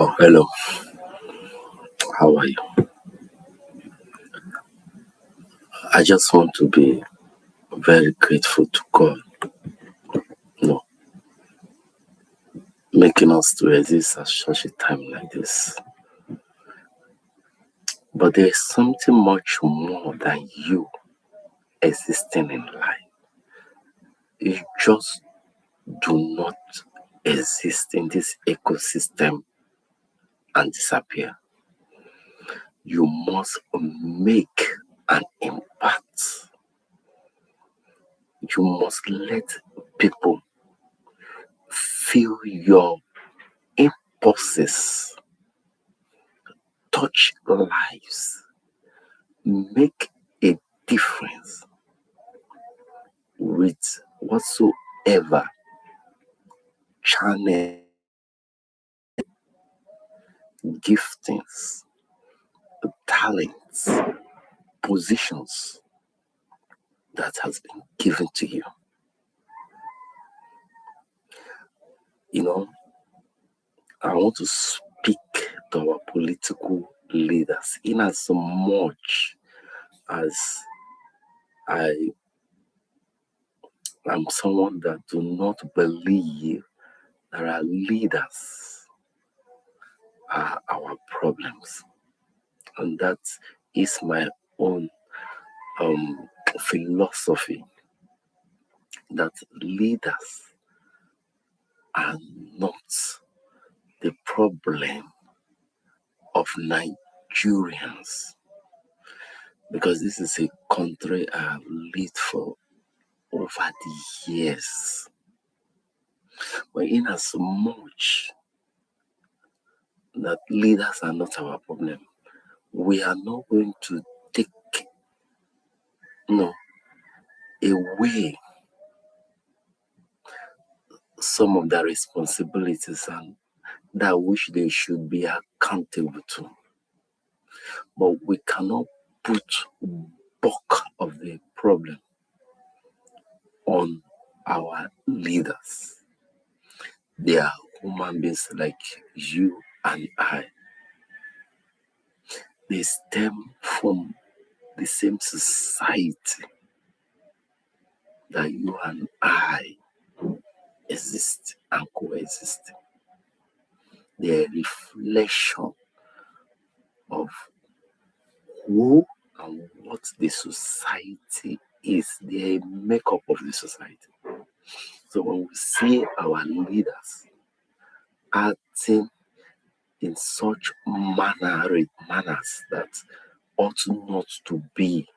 Oh, hello. How are you? I just want to be very grateful to God, you know, making us to exist at such a time like this. But there is something much more than you existing in life. You just do not exist in this ecosystem and disappear. You must make an impact. You must let people feel your impulses, touch lives, make a difference with whatsoever channel, giftings, talents, positions that has been given to you. You know, I want to speak to our political leaders in as much as I am someone that do not believe that our leaders are our problems. And that is my own philosophy, that leaders are not the problem of Nigerians, because this is a country I have lived for over the years. But in as much that leaders are not our problem, we are not going to take away some of their responsibilities and that which they should be accountable to. But we cannot put bulk of the problem on our leaders. They are human beings like you and I. They stem from the same society that you and I exist and coexist. They are a reflection of who and what the society is. They are a makeup of the society. So when we see our leaders acting in such manners that ought not to be,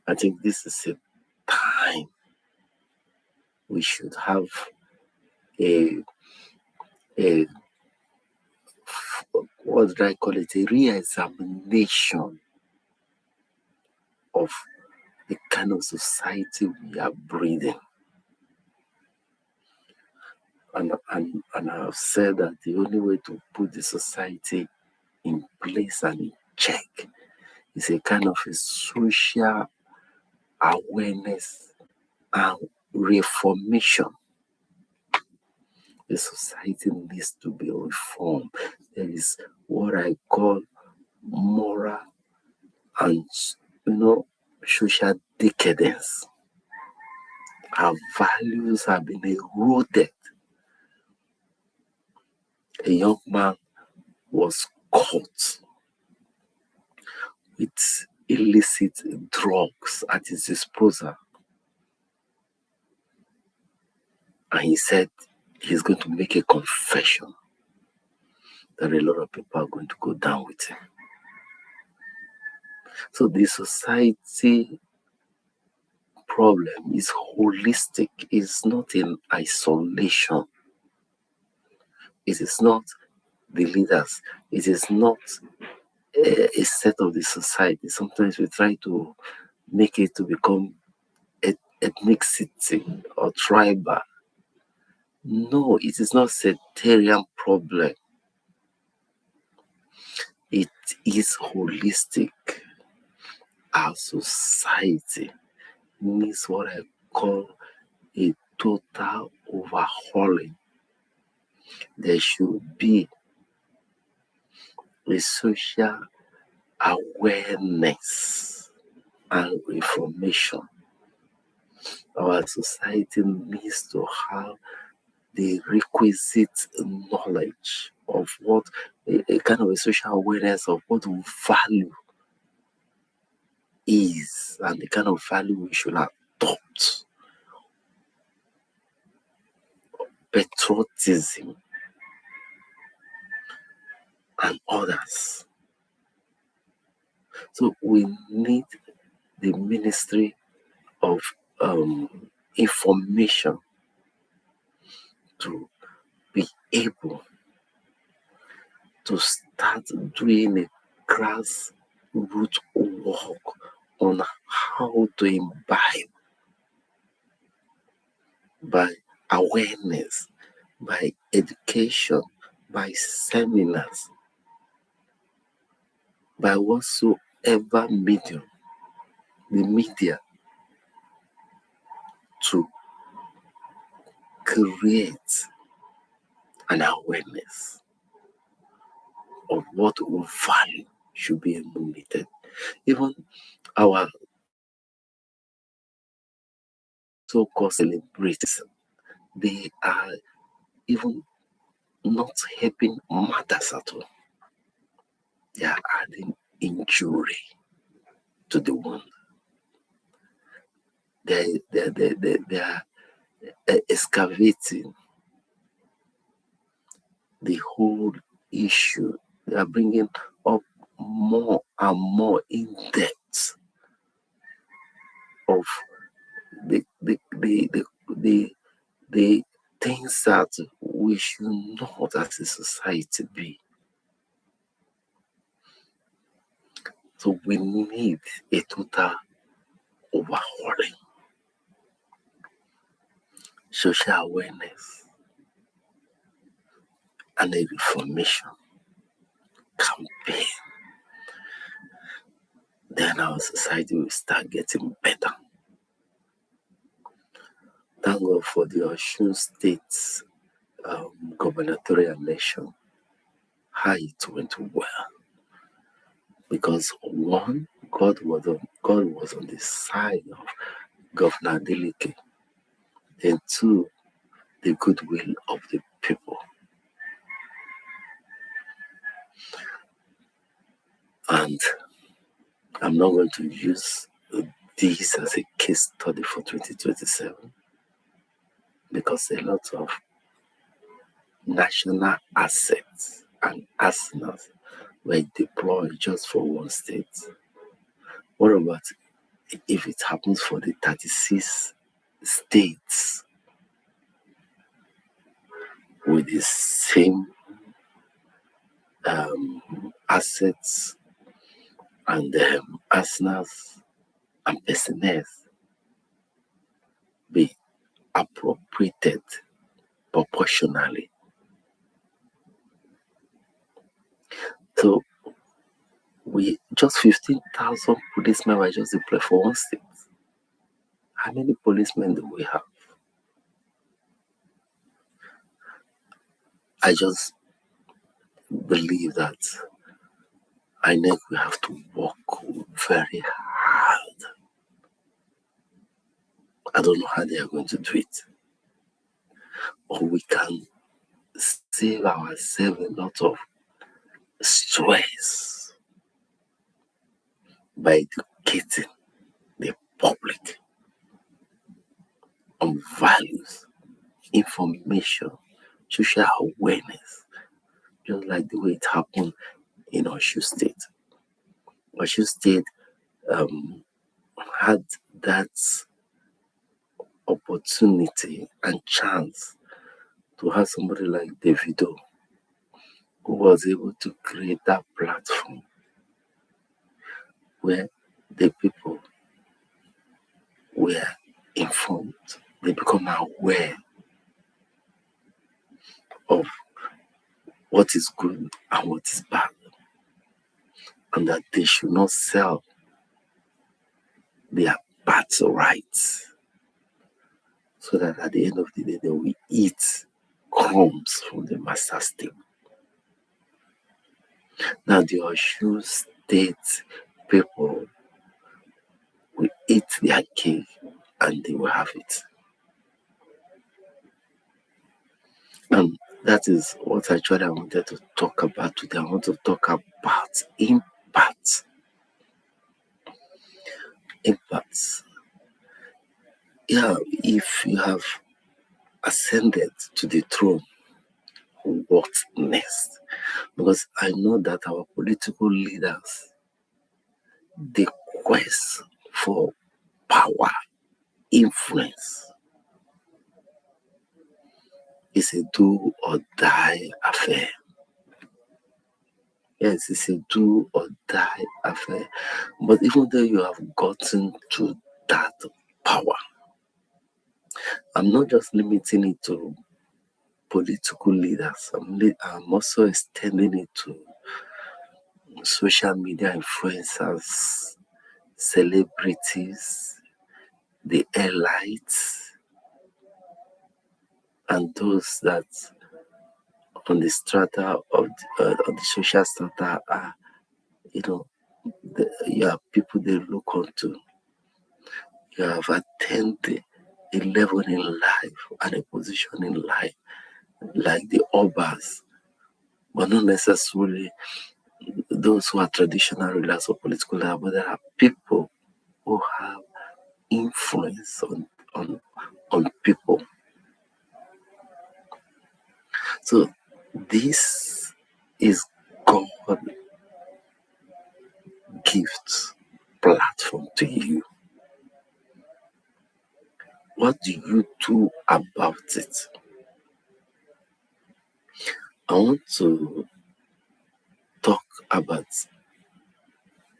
I think this is a time we should have a what did I call it, a re-examination of the kind of society we are breeding. And I've said that the only way to put the society in place and in check is a kind of a social awareness and reformation. The society needs to be reformed. There is what I call moral and social decadence. Our values have been eroded. A young man was caught with illicit drugs at his disposal. And he said he's going to make a confession that a lot of people are going to go down with him. So the society problem is holistic, it's not in isolation. It is not the leaders, it is not a set of the society. Sometimes we try to make it to become ethnicity or tribal. No, it is not a sectarian problem. It is holistic. Our society needs what I call a total overhauling. There should be the social awareness and reformation. Our society needs to have the requisite knowledge of what a kind of a social awareness of what value is and the kind of value we should adopt. Patriotism and others. So we need the Ministry of Information to be able to start doing a grassroots work on how to imbibe by awareness, by education, by seminars, by whatsoever medium, the media, to create an awareness of what value should be emulated. Even our so-called celebrities, they are even not helping matters at all. They are adding injury to the wound. They are excavating the whole issue. They are bringing up more and more in depth of the the the the, the, the things that we should not as a society be. So we need a total overhauling, social awareness, and a reformation campaign. Then our society will start getting better. Thank God for the Osun State's gubernatorial election, how it went well. Because one, God was on the side of Governor Adeleke. Then two, the goodwill of the people. And I'm not going to use this as a case study for 2027 because a lot of national assets and arsenals were deployed just for one state. What about if it happens for the 36 states with the same assets and arsenals and personnel be appropriated proportionally? So we just 15,000 policemen were just deployed for one state. How many policemen do we have? I just believe that INEC will have to work very hard. I don't know how they are going to do it. Or we can save ourselves a lot of stress by educating the public on values, information, social awareness, just like the way it happened in Osun State. Osun State had that opportunity and chance to have somebody like Davido who was able to create that platform where the people were informed, they become aware of what is good and what is bad, and that they should not sell their birthrights, so that at the end of the day they will eat crumbs from the master's table. Now the Oshu State people will eat their cake and they will have it. And that is what actually I wanted to talk about today. I want to talk about impact. Impacts. Yeah, if you have ascended to the throne, what next? Because I know that our political leaders, the quest for power, influence, is a do or die affair. Yes, it's a do or die affair. But even though you have gotten to that power, I'm not just limiting it to political leaders. I'm also extending it to social media influencers, celebrities, the elites, and those that on the strata of on the social strata are, you know, you have people they look onto. You have attained a level in life and a position in life like the Obas, but not necessarily those who are traditional rulers or political leaders, but there are people who have influence on, on people. So this is God gift platform to you. What do you do about it? I want to talk about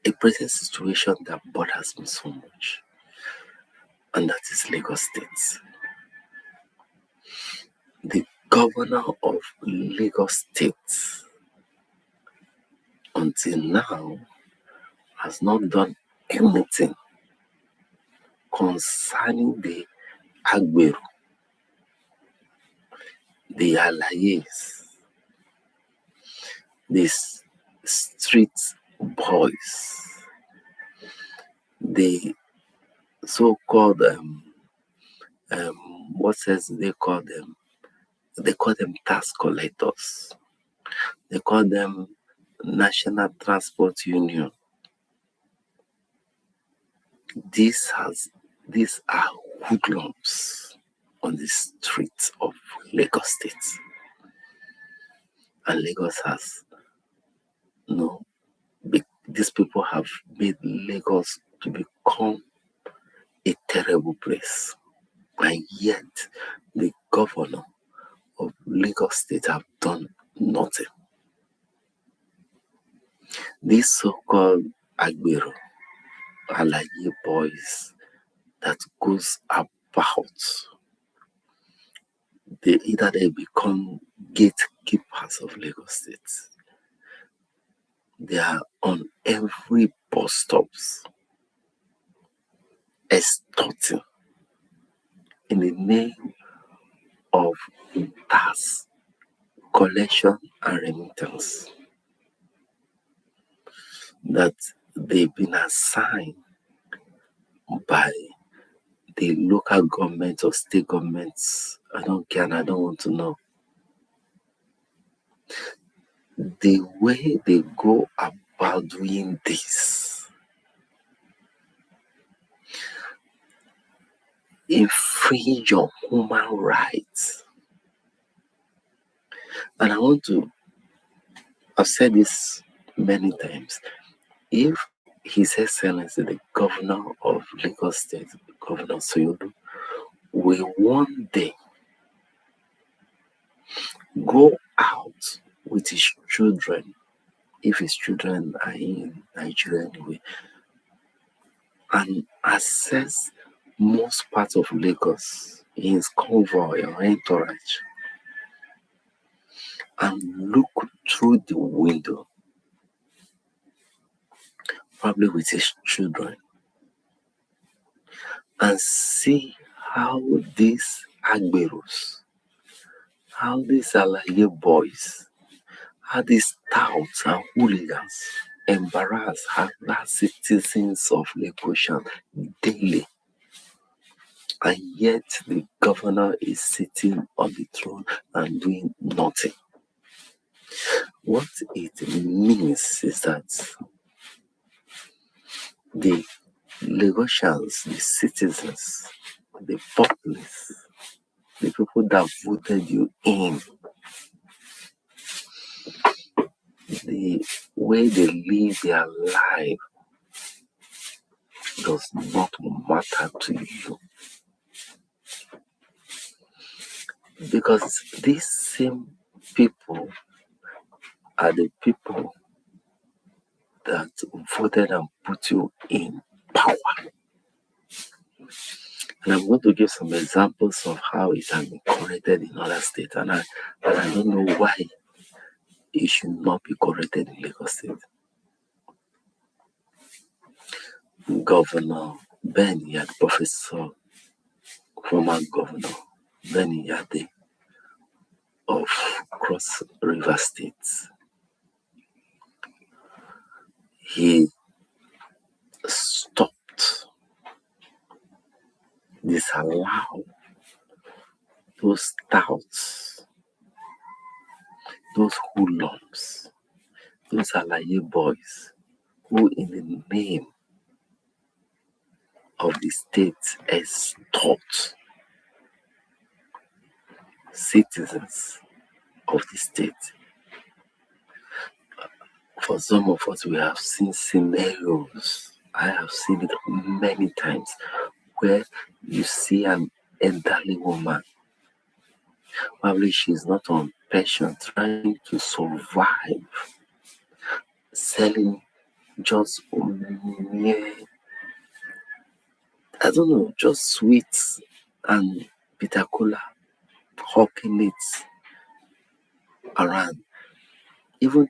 a present situation that bothers me so much, and that is Lagos State. The governor of Lagos State, until now, has not done anything concerning the Agbero, the Alayes, the street boys, the so-called what else do they call them? They call them tax collectors. They call them National Transport Union. These are hoodlums on the streets of Lagos State. And Lagos has no these people have made Lagos to become a terrible place. And yet the governor of Lagos State have done nothing. These so-called Agbero Alaye boys that goes about, they become gatekeepers of Lagos State. They are on every bus stops extorting in the name of tax collection and remittance that they've been assigned by the local government or state governments. I don't care and I don't want to know. The way they go about doing this infringe on human rights. And I've said this many times. If His Excellency, the Governor of Lagos State, Governor Soyolu, will one day go out with his children, if his children are in Nigeria anyway, and assess most parts of Lagos in his convoy or entourage and look through the window, probably with his children, and see how these Agberos, how these Alaye boys, how these touts and hooligans embarrass harass citizens of Lagosian daily, and yet the governor is sitting on the throne and doing nothing. What it means is that the Lagosians, the citizens, the populace, the people that voted you in, the way they live their life does not matter to you. Because these same people are the people that voted and put you in power. And I'm going to give some examples of how it has been corrected in other states. And I don't know why it should not be corrected in Lagos State. Governor Ben Yad, Professor, former Governor Ben Yade of Cross River State, he stopped, disallowed those touts, those hoodlums, those alaye boys who in the name of the state extort citizens of the state. For some of us, we have seen scenarios. I have seen it many times where you see an elderly woman, probably she's not on pension, trying to survive, selling just mere, I don't know, just sweets and bitter cola, hawking it around. Even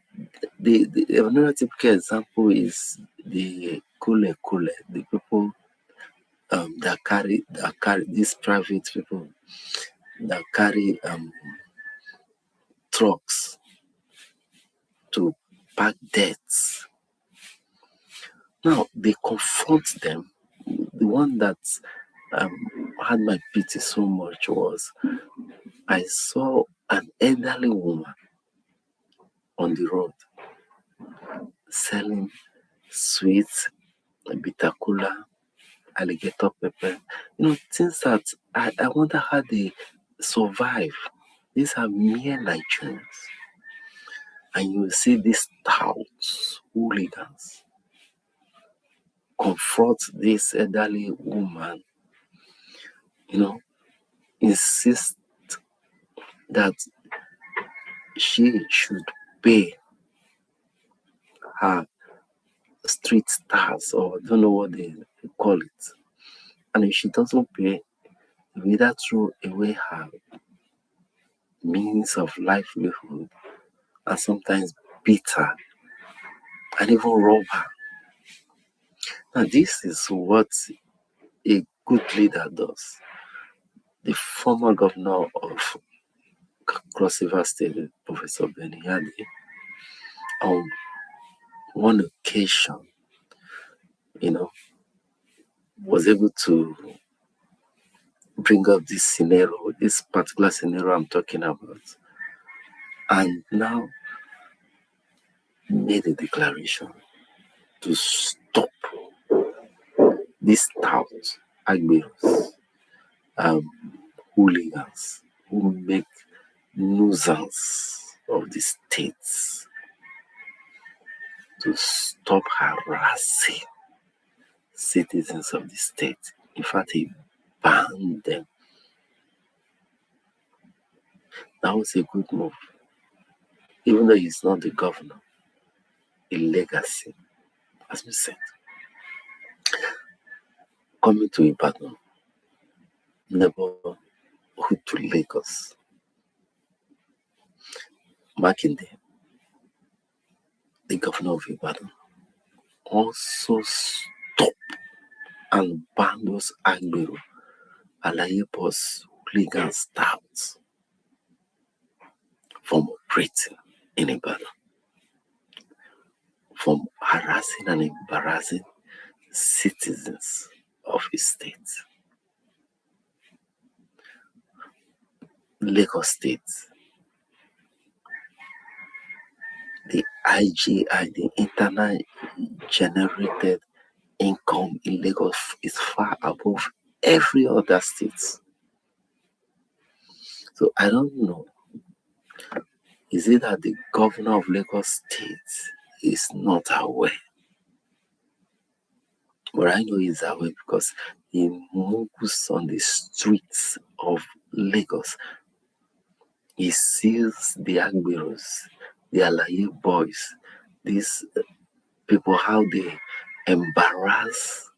another typical example is the kule, the people that carry these private people that carry trucks to pack debts. Now they confront them. The one that had my pity so much was I saw an elderly woman on the road selling sweets, bitter cola, alligator pepper, things that I wonder how they survive. These are mere Nigerians. And you see these touts, hooligans, confront this elderly woman, insist that she should pay her street stars, or I don't know what they call it. And if she doesn't pay, they either throw away her means of livelihood and sometimes beat her and even rob her. Now, this is what a good leader does. The former governor of Cross River State, Professor Benny Yade, on one occasion, was able to bring up this scenario, this particular scenario I'm talking about, and now made a declaration to stop these touts, agberos, hooligans who make nuisance of the states, to stop harassing citizens of the state. In fact, he banned them. That was a good move. Even though he's not the governor, a legacy has been set. Coming to Ibadan, neighborhood to Lagos, Makinde, the governor of Ibadan, also stop and ban those agbero, alayepos, hooligan stouts from operating. in Ibadan from harassing and embarrassing citizens of his state. Lagos State, the IGI, the internal generated income in Lagos is far above every other state. So I don't know. Is it that the governor of Lagos State is not aware? But I know he's aware because he moves on the streets of Lagos. He sees the Agberos, the Alaye boys, these people, how they embarrass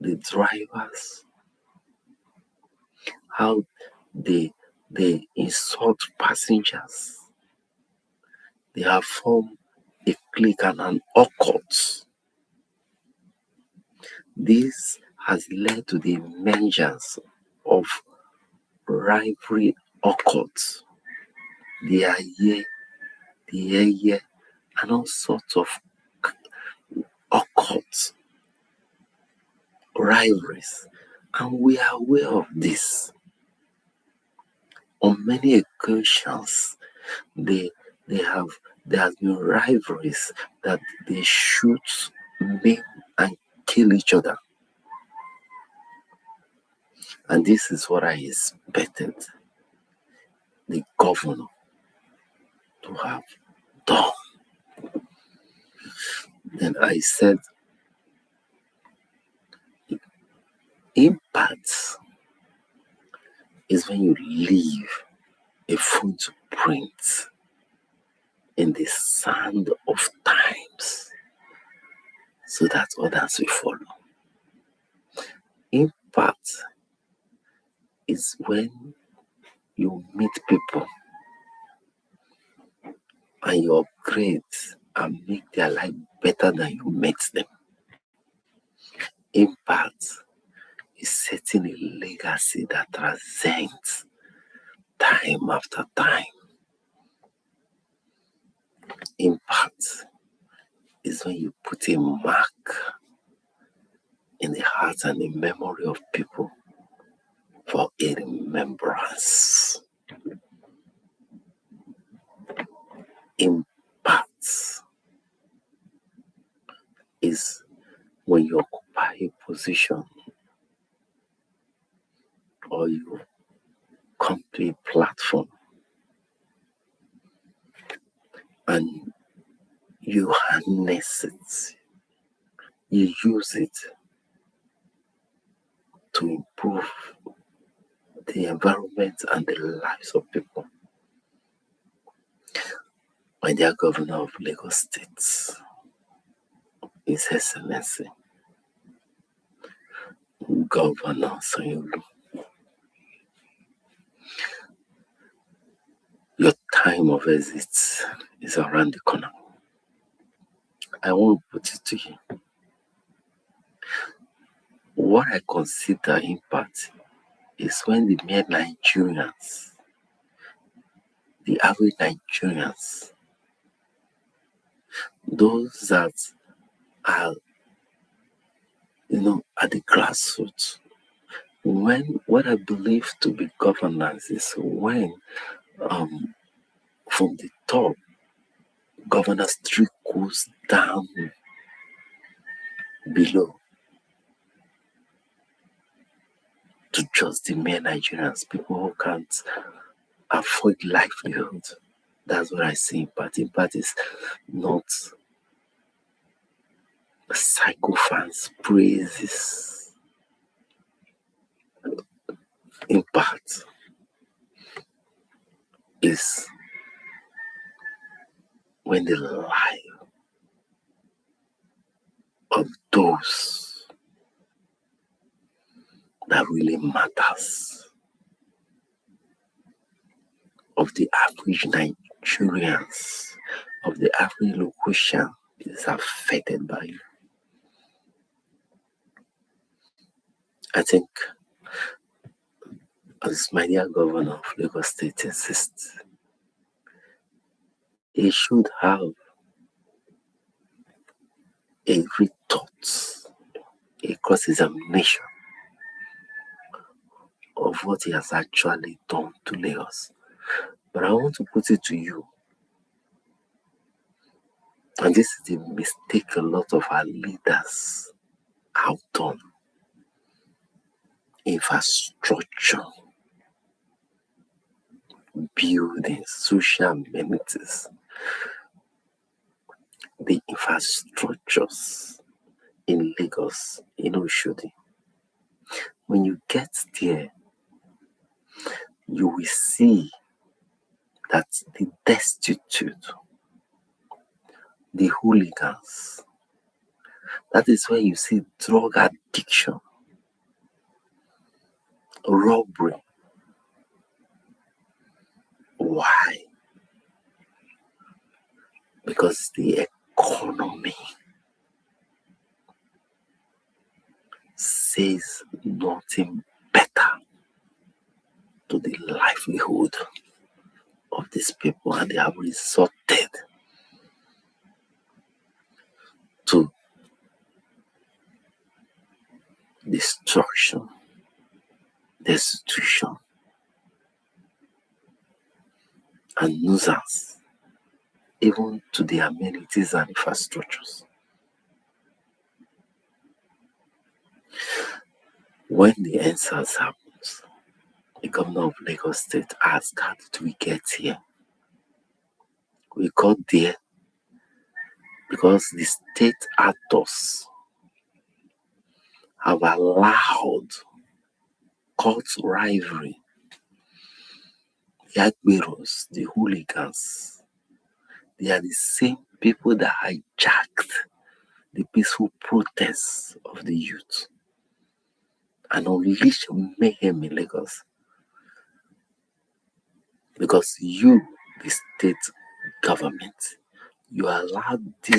the drivers, how they insult passengers. They have formed a clique and an occult. This has led to the emergence of rivalry occults, the Aye, the Eye, and all sorts of occult rivalries. And we are aware of this. On many occasions, they have there has been rivalries that they shoot, maim, and kill each other. And this is what I expected the governor to have done. Then I said, impact is when you leave a footprint in the sand of times so that others will follow. Impact is when you meet people and you upgrade and make their life better than you met them. Impact is setting a legacy that transcends time after time. Impact is when you put a mark in the heart and the memory of people for a remembrance. Impact is when you occupy a position or you come to a platform and you harness it, you use it to improve the environment and the lives of people. My dear Governor of Lagos State, His Excellency, Governor Sanyo-Olu, your time of exit is around the corner. I want to put it to you. What I consider impact is when the mere Nigerians, the average Nigerians, those that are, at the grassroots, when what I believe to be governance is when from the top, governance trickles down below to just the mere Nigerians, people who can't afford livelihood. That's what I see impact. Impact is not sycophants praises. Impact is when the life of those that really matters, of the average Nigerians, of the average location is affected by you. I think, as my dear Governor of Lagos State insists, He should have a rethought, a cross-examination of what he has actually done to Lagos. But I want to put it to you, and this is the mistake a lot of our leaders have done: infrastructure, buildings, social amenities, the infrastructures in Lagos, in Oshodi. When you get there, you will see that the destitute, the hooligans, that is where you see drug addiction, robbery. Why? Because the economy says nothing better to the livelihood of these people, and they have resorted to destruction, destitution, and nuisance, even to the amenities and infrastructures. When the answers happens, the governor of Lagos State asked, how did we get here? We got there because the state actors have allowed court rivalry, the admirals, the hooligans. They are the same people that hijacked the peaceful protests of the youth and unleashed mayhem in Lagos. Because you, the state government, you allowed this